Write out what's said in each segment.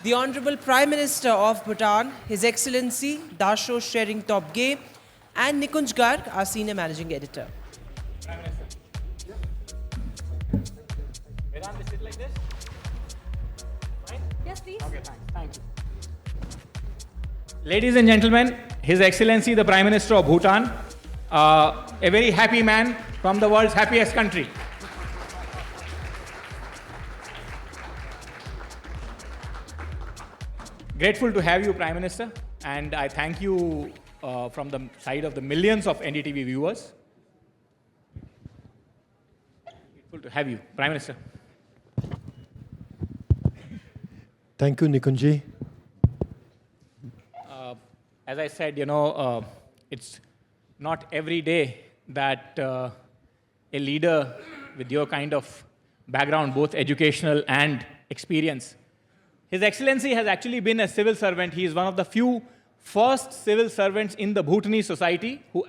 the Honorable Prime Minister of Bhutan, His Excellency Dasho Shering Tobgay, and Nikunj Garg, our Senior Managing Editor. Prime Minister. Vedant, we sit like this? Fine? Yes, please. Okay, thanks. Thank you. Ladies and gentlemen, His Excellency the Prime Minister of Bhutan, a very happy man from the world's happiest country. Grateful to have you, Prime Minister, and I thank you from the side of the millions of NDTV viewers. Grateful to have you, Prime Minister. Thank you, Nikunji. As I said, it's not every day that a leader with your kind of background, both educational and experience. His Excellency has actually been a civil servant. He is one of the few first civil servants in the Bhutanese society who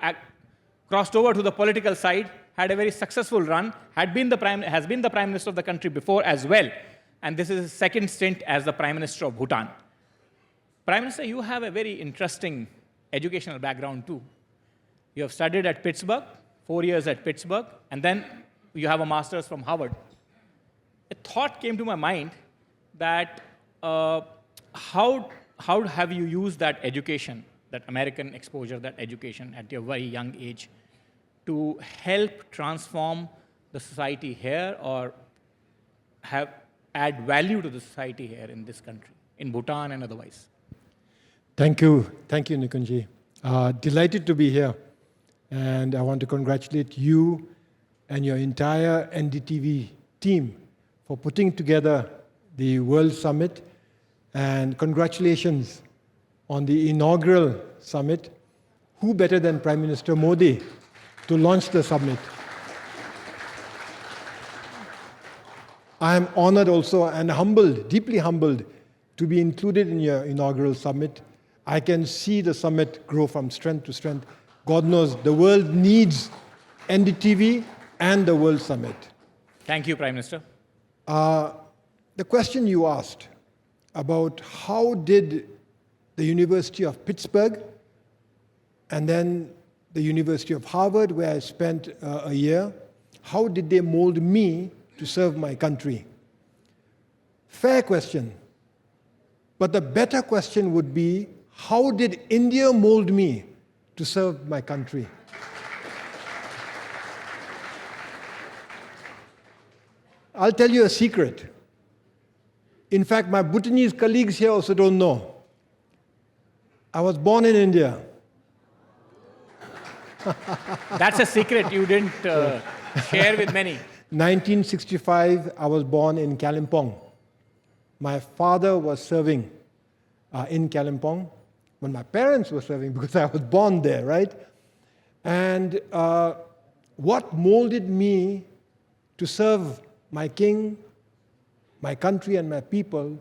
crossed over to the political side, had a very successful run, has been the Prime Minister of the country before as well, and this is his second stint as the Prime Minister of Bhutan. Prime Minister, you have a very interesting educational background too. You have studied at Pittsburgh, 4 years at Pittsburgh, and then you have a master's from Harvard. A thought came to my mind that how have you used that education, that American exposure, that education at your very young age to help transform the society here or add value to the society here in this country, in Bhutan and otherwise? Thank you, Nikunji. Delighted to be here. And I want to congratulate you and your entire NDTV team for putting together the World Summit. And congratulations on the inaugural summit. Who better than Prime Minister Modi to launch the summit? I am honored also and humbled, deeply humbled, to be included in your inaugural summit. I can see the summit grow from strength to strength. God knows the world needs NDTV and the World Summit. Thank you, Prime Minister. The question you asked about how did the University of Pittsburgh and then the University of Harvard, where I spent a year, how did they mold me to serve my country? Fair question. But the better question would be, how did India mold me to serve my country? I'll tell you a secret. In fact, my Bhutanese colleagues here also don't know. I was born in India. That's a secret you didn't share with many. 1965, I was born in Kalimpong. My father was serving in Kalimpong when my parents were serving, because I was born there, right? And what molded me to serve my king, my country, and my people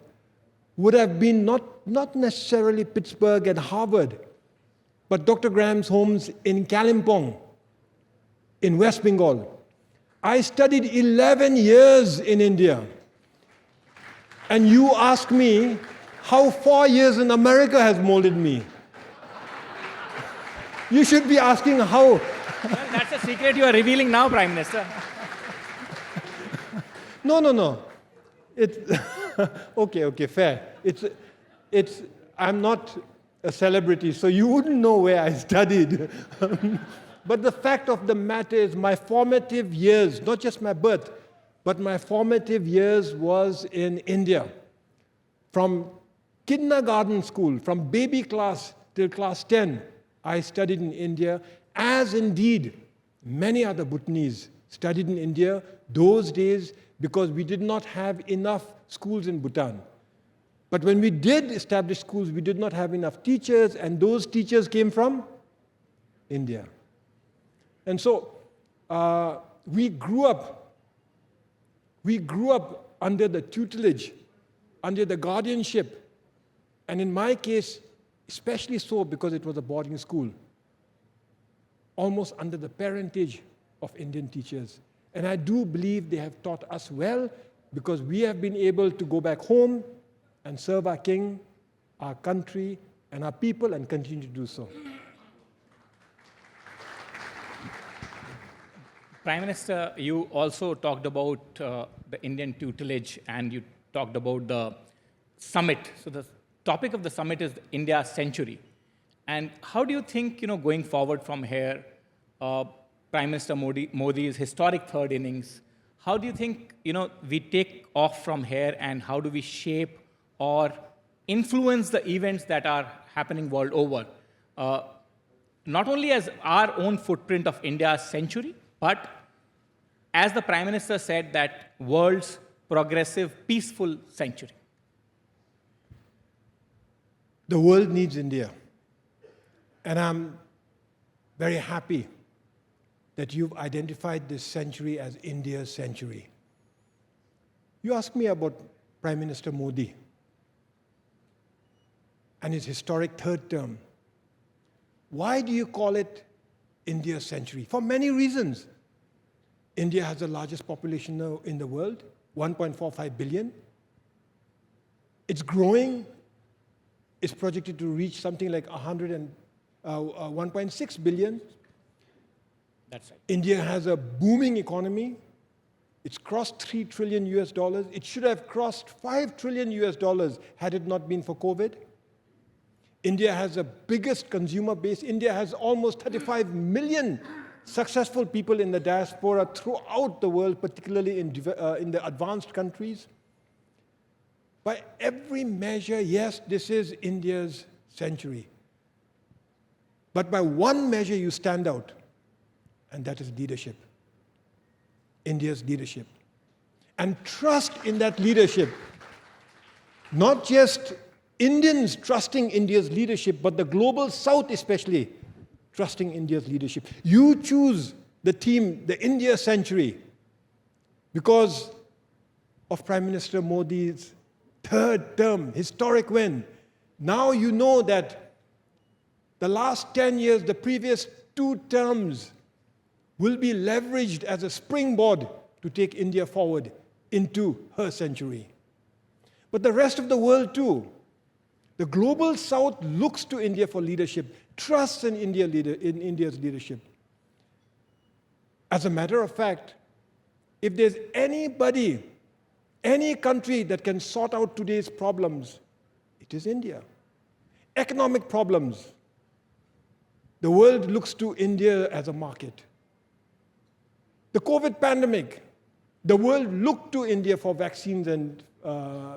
would have been not necessarily Pittsburgh and Harvard, but Dr. Graham's homes in Kalimpong, in West Bengal. I studied 11 years in India. And you ask me how 4 years in America has molded me. You should be asking how. Well, that's a secret you are revealing now, Prime Minister. No. It's okay, fair. I'm not a celebrity, so you wouldn't know where I studied. But the fact of the matter is, my formative years, not just my birth, but my formative years was in India. From kindergarten school, from baby class till class 10, I studied in India, as indeed many other Bhutanese studied in India those days, because we did not have enough schools in Bhutan. But when we did establish schools, we did not have enough teachers, and those teachers came from India. And so we grew up under the tutelage, under the guardianship, and in my case, especially so because it was a boarding school, almost under the parentage of Indian teachers. And I do believe they have taught us well, because we have been able to go back home and serve our King, our country, and our people, and continue to do so. Prime Minister, you also talked about the Indian tutelage and you talked about the summit. So the topic of the summit is India Century. And how do you think, going forward from here, Prime Minister Modi's historic third innings, how do you think, we take off from here and how do we shape or influence the events that are happening world over? Not only as our own footprint of India's century, but as the Prime Minister said, that world's progressive, peaceful century. The world needs India. And I'm very happy that you've identified this century as India's century. You asked me about Prime Minister Modi and his historic third term. Why do you call it India's century? For many reasons. India has the largest population now in the world, 1.45 billion. It's growing. It's projected to reach something like 1.6 billion. That's right. India has a booming economy. It's crossed $3 trillion US. It should have crossed $5 trillion US had it not been for COVID. India has the biggest consumer base. India has almost 35 million successful people in the diaspora throughout the world, particularly in the advanced countries. By every measure, yes, this is India's century. But by one measure, you stand out, and that is leadership. India's leadership. And trust in that leadership. Not just Indians trusting India's leadership, but the global South especially trusting India's leadership. You choose the team, the India century, because of Prime Minister Modi's third term, historic win. Now you know that the last 10 years, the previous 2 terms, will be leveraged as a springboard to take India forward into her century. But the rest of the world too. The global South looks to India for leadership, trusts in India's leadership. As a matter of fact, if there's anybody, any country that can sort out today's problems, it is India. Economic problems. The world looks to India as a market. The COVID pandemic, the world looked to India for vaccines and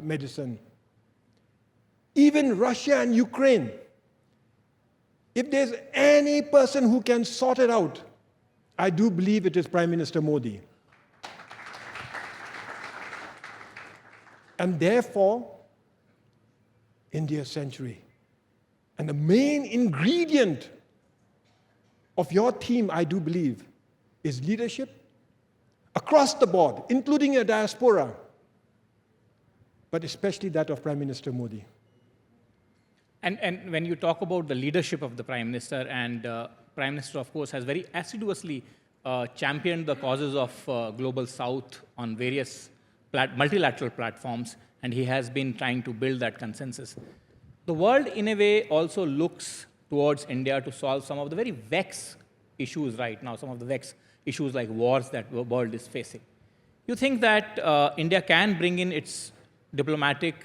medicine. Even Russia and Ukraine. If there's any person who can sort it out, I do believe it is Prime Minister Modi. And therefore, India's century. And the main ingredient of your team, I do believe, is leadership across the board, including your diaspora, but especially that of Prime Minister Modi. And when you talk about the leadership of the Prime Minister, and Prime Minister, of course, has very assiduously championed the causes of Global South on various multilateral platforms, and he has been trying to build that consensus. The world, in a way, also looks towards India to solve some of the very vexed issues right now, some of the vexed issues like wars that the world is facing. You think that India can bring in its diplomatic,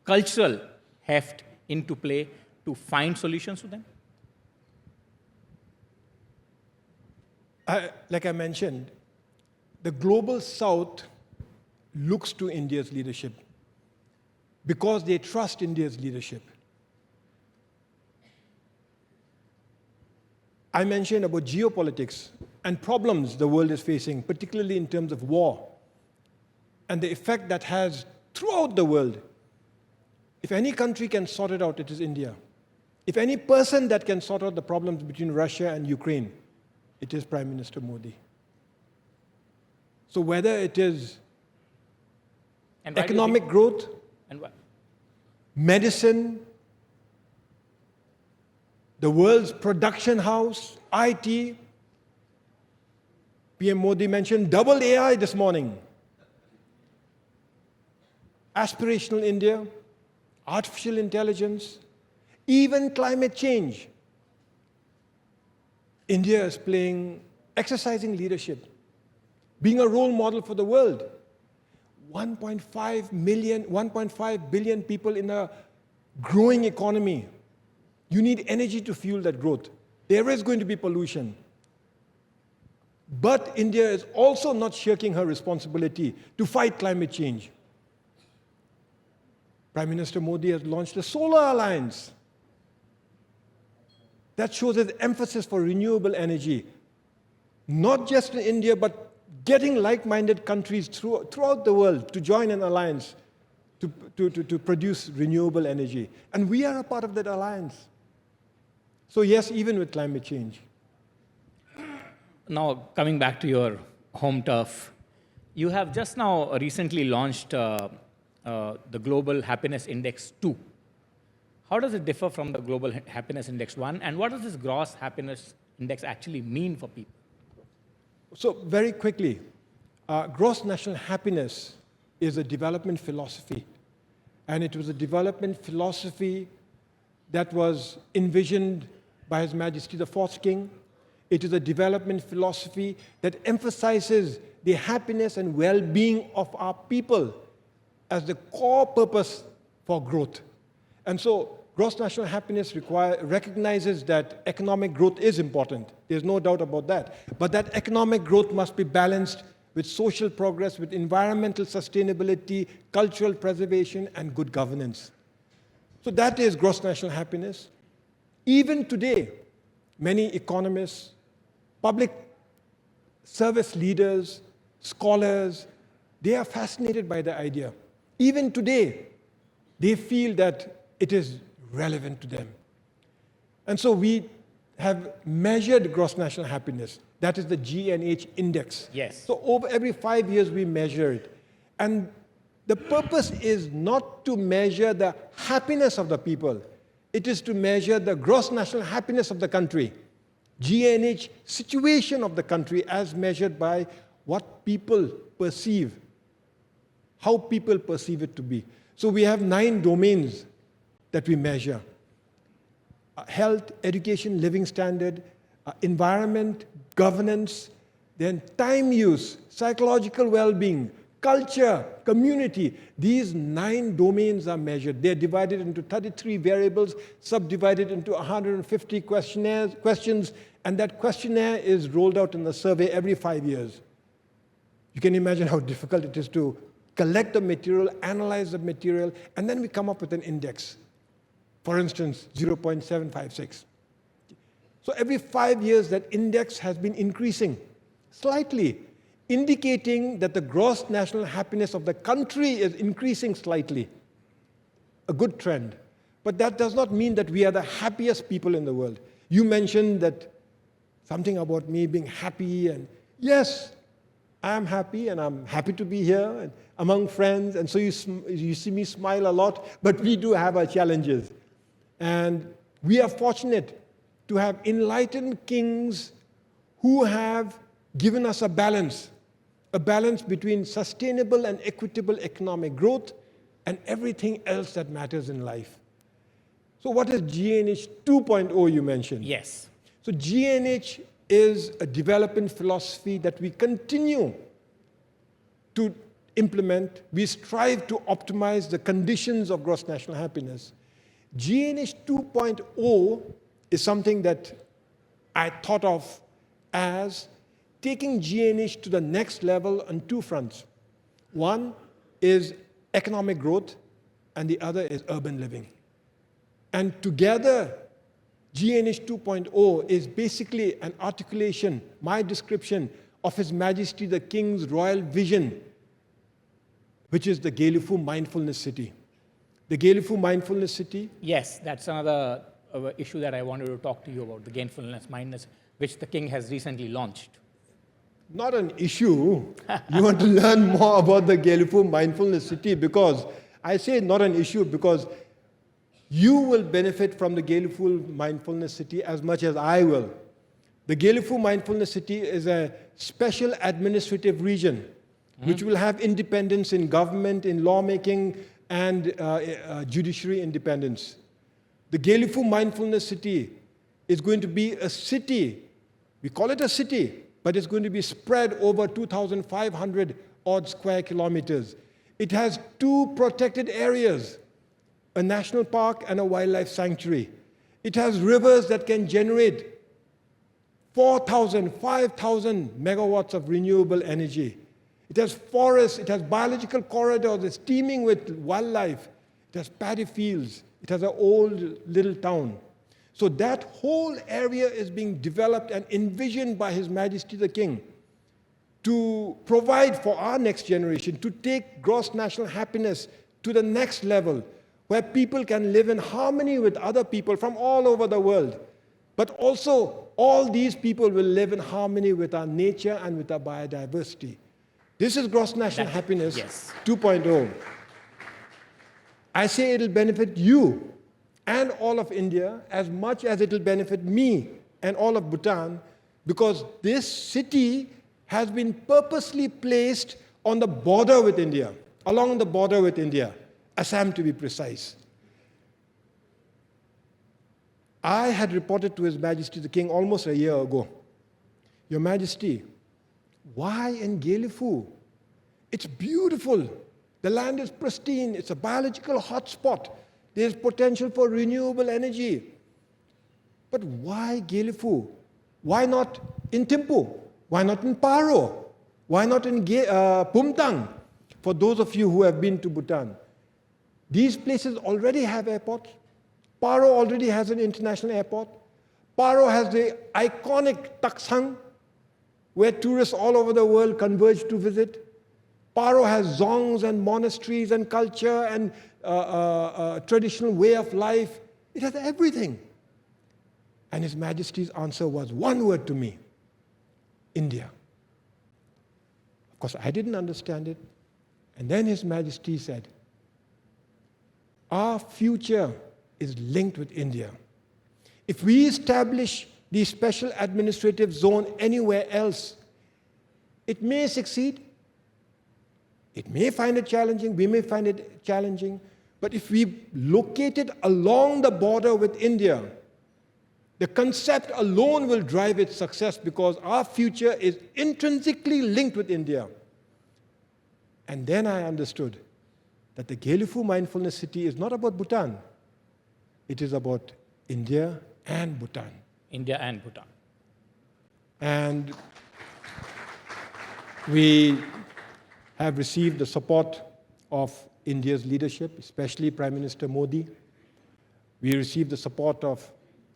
cultural heft into play to find solutions to them? Like I mentioned, the global South looks to India's leadership because they trust India's leadership. I mentioned about geopolitics and problems the world is facing, particularly in terms of war, and the effect that has throughout the world. If any country can sort it out, it is India. If any person that can sort out the problems between Russia and Ukraine, it is Prime Minister Modi. So whether it is economic growth, and what? medicine, the world's production house, IT, PM Modi mentioned double AI this morning. Aspirational India, artificial intelligence, even climate change. India is exercising leadership, being a role model for the world. 1.5 billion people in a growing economy. You need energy to fuel that growth. There is going to be pollution. But India is also not shirking her responsibility to fight climate change. Prime Minister Modi has launched a solar alliance that shows its emphasis for renewable energy, not just in India, but getting like-minded countries throughout the world to join an alliance to produce renewable energy. And we are a part of that alliance. So yes, even with climate change. Now, coming back to your home turf, you have just now recently launched the Global Happiness Index 2. How does it differ from the Global Happiness Index 1? And what does this gross happiness index actually mean for people? So very quickly, gross national happiness is a development philosophy. And it was a development philosophy that was envisioned by His Majesty the Fourth King. It is a development philosophy that emphasizes the happiness and well-being of our people as the core purpose for growth. And so gross national happiness recognizes that economic growth is important. There's no doubt about that. But that economic growth must be balanced with social progress, with environmental sustainability, cultural preservation, and good governance. So that is gross national happiness. Even today, many economists, public service leaders, scholars, they are fascinated by the idea. Even today, they feel that it is relevant to them. And so we have measured gross national happiness. That is the GNH index. Yes. So over every 5 years, we measure it. And the purpose is not to measure the happiness of the people. It is to measure the gross national happiness of the country. GNH situation of the country as measured by what people perceive, how people perceive it to be. So we have 9 domains that we measure. Health, education, living standard, environment, governance, then time use, psychological well-being, culture, community. These 9 domains are measured. They're divided into 33 variables, subdivided into 150 questions, and that questionnaire is rolled out in the survey every 5 years. You can imagine how difficult it is to collect the material, analyze the material, and then we come up with an index. For instance, 0.756. So every 5 years, that index has been increasing slightly, indicating that the gross national happiness of the country is increasing slightly. A good trend. But that does not mean that we are the happiest people in the world. You mentioned that something about me being happy, and yes, I am happy, and I'm happy to be here and among friends, and so you see me smile a lot, but we do have our challenges. And we are fortunate to have enlightened kings who have given us a balance between sustainable and equitable economic growth and everything else that matters in life. So what is GNH 2.0 you mentioned? Yes. So GNH is a development philosophy that we continue to implement. We strive to optimize the conditions of gross national happiness. GNH 2.0 is something that I thought of as taking GNH to the next level on 2 fronts. One is economic growth, and the other is urban living. And together, GNH 2.0 is basically an articulation, my description of His Majesty the King's royal vision, which is the Gelufu Mindfulness City. The Gelufu Mindfulness City. Yes, that's another issue that I wanted to talk to you about, the gainfulness, mindness, which the king has recently launched. Not an issue. You want to learn more about the Gelufu Mindfulness City, because I say not an issue because you will benefit from the Gelufu Mindfulness City as much as I will. The Gelufu Mindfulness City is a special administrative region which will have independence in government, in lawmaking, and judiciary independence. The Gelifu Mindfulness City is going to be a city. We call it a city, but it's going to be spread over 2,500 odd square kilometers. It has 2 protected areas, a national park and a wildlife sanctuary. It has rivers that can generate 4,000, 5,000 megawatts of renewable energy. It has forests, it has biological corridors, it's teeming with wildlife. It has paddy fields. It has an old little town. So that whole area is being developed and envisioned by His Majesty the King to provide for our next generation, to take gross national happiness to the next level, where people can live in harmony with other people from all over the world. But also, all these people will live in harmony with our nature and with our biodiversity. This is gross national happiness 2.0. I say it'll benefit you and all of India as much as it'll benefit me and all of Bhutan, because this city has been purposely placed on the border with India, along the border with India, Assam to be precise. I had reported to His Majesty the King almost a year ago, Your Majesty, why in Gelifu? It's beautiful. The land is pristine. It's a biological hotspot. There's potential for renewable energy. But why Gelifu? Why not in Thimphu? Why not in Paro? Why not in Pumtang? For those of you who have been to Bhutan, these places already have airports. Paro already has an international airport. Paro has the iconic Taksang, where tourists all over the world converge to visit. Paro has zongs and monasteries and culture and traditional way of life. It has everything. And His Majesty's answer was one word to me: India. Of course, I didn't understand it. And then His Majesty said, our future is linked with India. If we establish the special administrative zone anywhere else, it may succeed. It may find it challenging, we may find it challenging, but if we locate it along the border with India, the concept alone will drive its success, because our future is intrinsically linked with India. And then I understood that the Gelifu Mindfulness City is not about Bhutan. It is about India and Bhutan. India and Bhutan. And we have received the support of India's leadership, especially Prime Minister Modi. We received the support of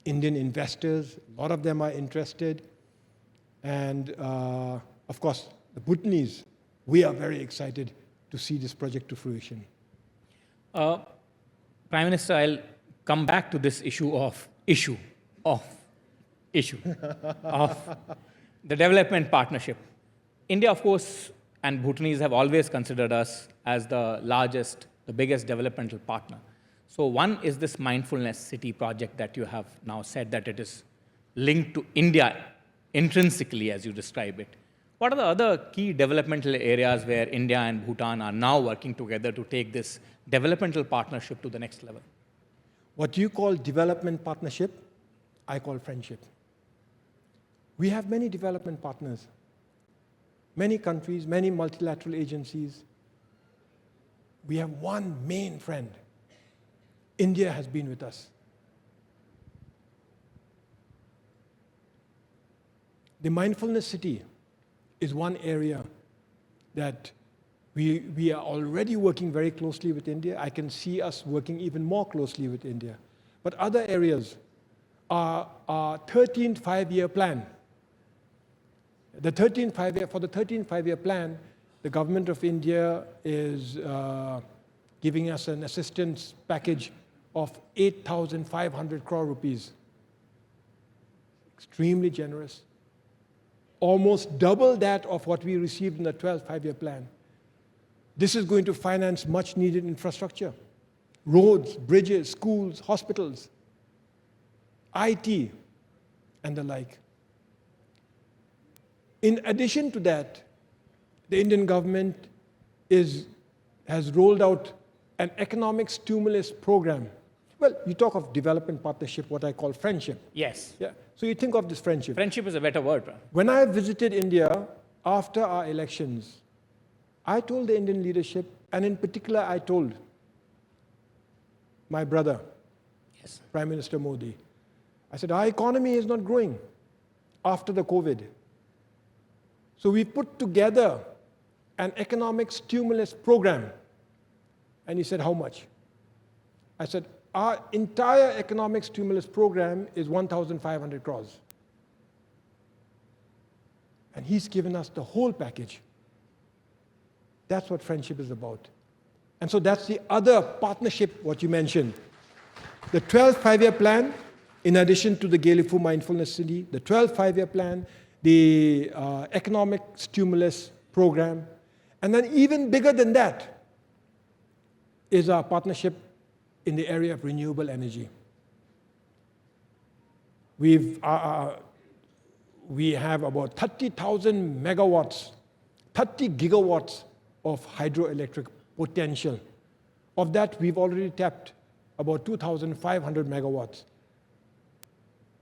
Indian investors. A lot of them are interested. And of course, the Bhutanese, we are very excited to see this project to fruition. Prime Minister, I'll come back to this issue of the development partnership. India, of course, and Bhutanese have always considered us as the largest, the biggest developmental partner. So one is this mindfulness city project that you have now said that it is linked to India intrinsically, as you describe it. What are the other key developmental areas where India and Bhutan are now working together to take this developmental partnership to the next level? What you call development partnership, I call friendship. We have many development partners, many countries, many multilateral agencies. We have one main friend. India has been with us. The mindfulness city is one area that we are already working very closely with India. I can see us working even more closely with India. But other areas are our 13th five-year plan. For the 13th five-year plan, the government of India is giving us an assistance package of 8,500 crore rupees. Extremely generous. Almost double that of what we received in the 12th five-year plan. This is going to finance much needed infrastructure. Roads, bridges, schools, hospitals, IT, and the like. In addition to that, the Indian government has rolled out an economic stimulus program. Well, you talk of development partnership, what I call friendship. Yes. Yeah. So you think of this friendship. Friendship is a better word. When I visited India after our elections, I told the Indian leadership, and in particular, I told my brother, Yes. Prime Minister Modi, I said, our economy is not growing after the COVID. So we put together an economic stimulus program. And he said, how much? I said, our entire economic stimulus program is 1,500 crores. And he's given us the whole package. That's what friendship is about. And so that's the other partnership, what you mentioned. The 12th five-year plan, in addition to the Gelifu Mindfulness City, the 12th five-year plan, the economic stimulus program, and then even bigger than that is our partnership in the area of renewable energy. We have about 30,000 megawatts, 30 gigawatts of hydroelectric potential. Of that, we've already tapped about 2,500 megawatts.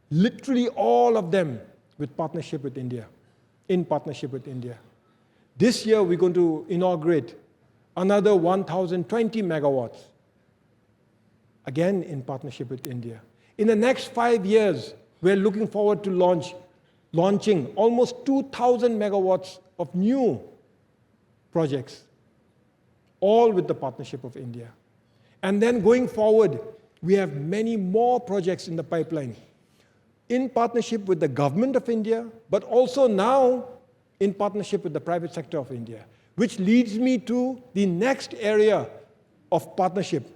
Literally all of them with partnership with India, in partnership with India. This year, we're going to inaugurate another 1,020 megawatts, again in partnership with India. In the next 5 years, we're looking forward to launching almost 2,000 megawatts of new projects, all with the partnership of India. And then going forward, we have many more projects in the pipeline, in partnership with the government of India, but also now in partnership with the private sector of India, which leads me to the next area of partnership,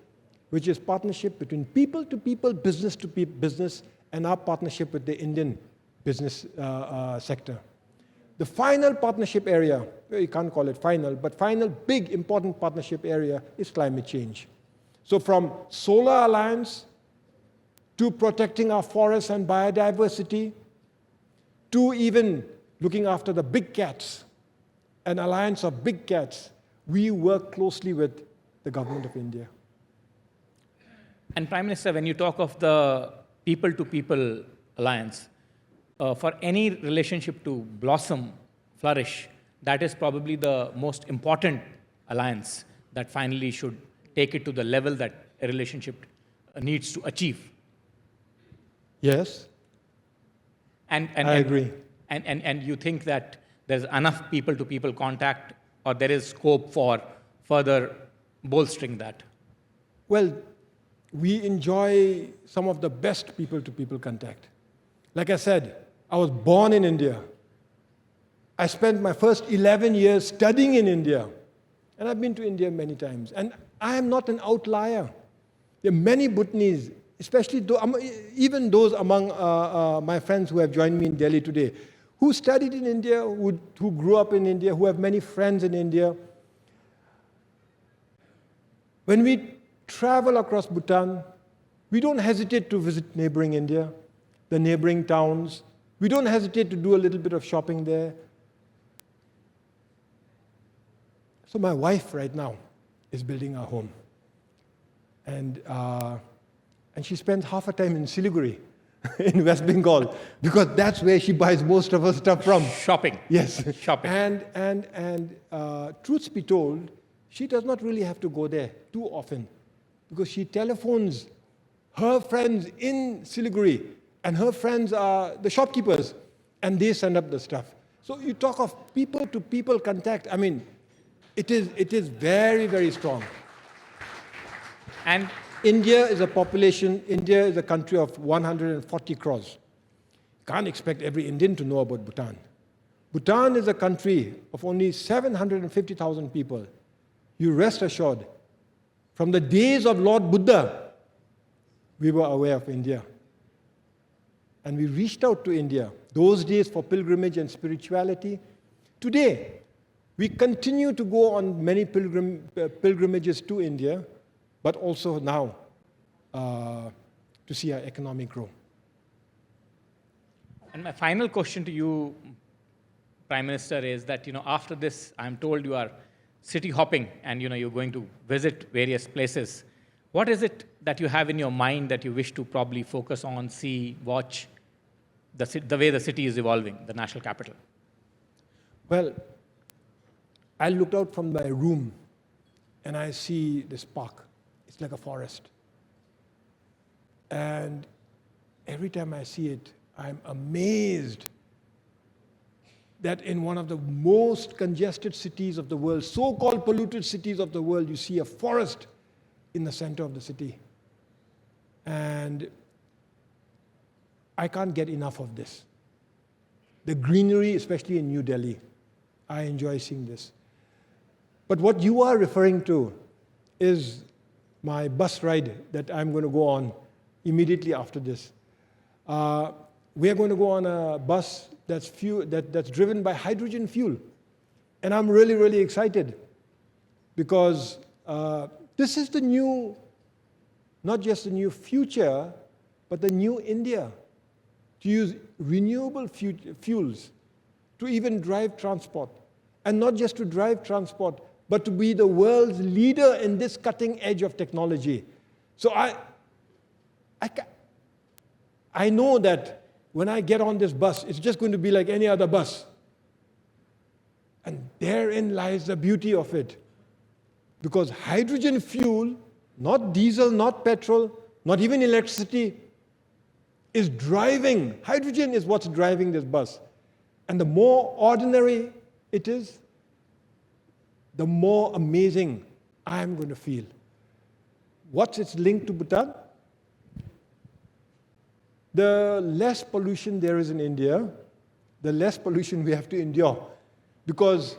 which is partnership between people to people, business to business, and our partnership with the Indian business sector. The final partnership area, well, you can't call it final, but final big important partnership area is climate change. So from Solar Alliance to protecting our forests and biodiversity, to even looking after the big cats, an alliance of big cats, we work closely with the government of India. And Prime Minister, when you talk of the people-to-people alliance, for any relationship to blossom, flourish, that is probably the most important alliance that finally should take it to the level that a relationship needs to achieve. Yes, I agree. And you think that there's enough people-to-people contact, or there is scope for further bolstering that? Well, we enjoy some of the best people-to-people contact. Like I said, I was born in India. I spent my first 11 years studying in India. And I've been to India many times. And I am not an outlier. There are many Bhutanese, especially even those among my friends who have joined me in Delhi today, who studied in India, who grew up in India, who have many friends in India. When we travel across Bhutan, we don't hesitate to visit neighboring India, the neighboring towns. We don't hesitate to do a little bit of shopping there. So my wife right now is building a home. And she spends half her time in Siliguri, in West Bengal, because that's where she buys most of her stuff from. Shopping. Yes. Shopping. And truth be told, she does not really have to go there too often, because she telephones her friends in Siliguri, and her friends are the shopkeepers, and they send up the stuff. So you talk of people-to-people contact. I mean, it is very, very strong. And India is a country of 140 crores. Can't expect every Indian to know about Bhutan. Bhutan is a country of only 750,000 people. You rest assured, from the days of Lord Buddha, we were aware of India. And we reached out to India, those days for pilgrimage and spirituality. Today, we continue to go on many pilgrimages to India, but also now to see our economic grow. And my final question to you, Prime Minister, is that, after this, I'm told you are city hopping and you're going to visit various places. What is it that you have in your mind that you wish to probably focus on, see, watch, the way the city is evolving, the national capital? Well, I looked out from my room and I see this park. It's like a forest. And every time I see it, I'm amazed that in one of the most congested cities of the world, so-called polluted cities of the world, you see a forest in the center of the city. And I can't get enough of this. The greenery, especially in New Delhi, I enjoy seeing this. But what you are referring to is my bus ride that I'm going to go on immediately after this. We are going to go on a bus that's driven by hydrogen fuel. And I'm really, really excited because this is the new, not just the new future, but the new India, to use renewable fuels to even drive transport. And not just to drive transport, but to be the world's leader in this cutting edge of technology. So I know that when I get on this bus, it's just going to be like any other bus. And therein lies the beauty of it. Because hydrogen fuel, not diesel, not petrol, not even electricity, is driving. Hydrogen is what's driving this bus. And the more ordinary it is, the more amazing I am going to feel. What's its link to Bhutan? The less pollution there is in India, the less pollution we have to endure. Because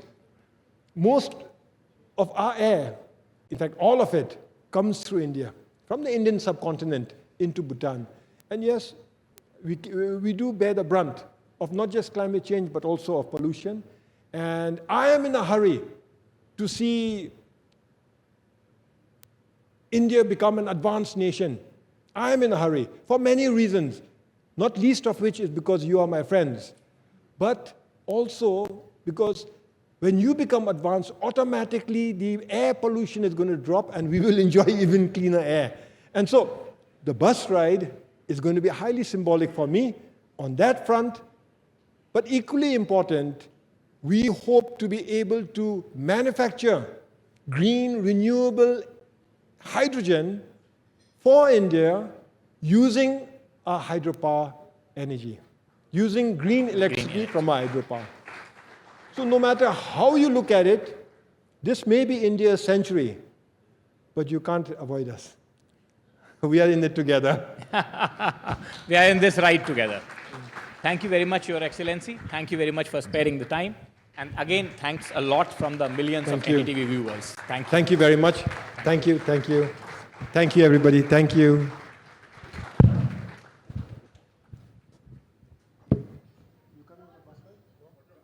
most of our air, in fact all of it, comes through India, from the Indian subcontinent into Bhutan. And yes, we do bear the brunt of not just climate change, but also of pollution. And I am in a hurry to see India become an advanced nation. I am in a hurry for many reasons, not least of which is because you are my friends, but also because when you become advanced, automatically the air pollution is going to drop and we will enjoy even cleaner air. And so the bus ride is going to be highly symbolic for me on that front, but equally important, we hope to be able to manufacture green, renewable hydrogen for India using our hydropower energy, using green electricity from our hydropower. So no matter how you look at it, this may be India's century, but you can't avoid us. We are in it together. We are in this ride together. Thank you very much, Your Excellency. Thank you very much for sparing the time. And again, thanks a lot from the millions of NDTV viewers. Thank you. Thank you very much. Thank you, thank you. Thank you, everybody. Thank you.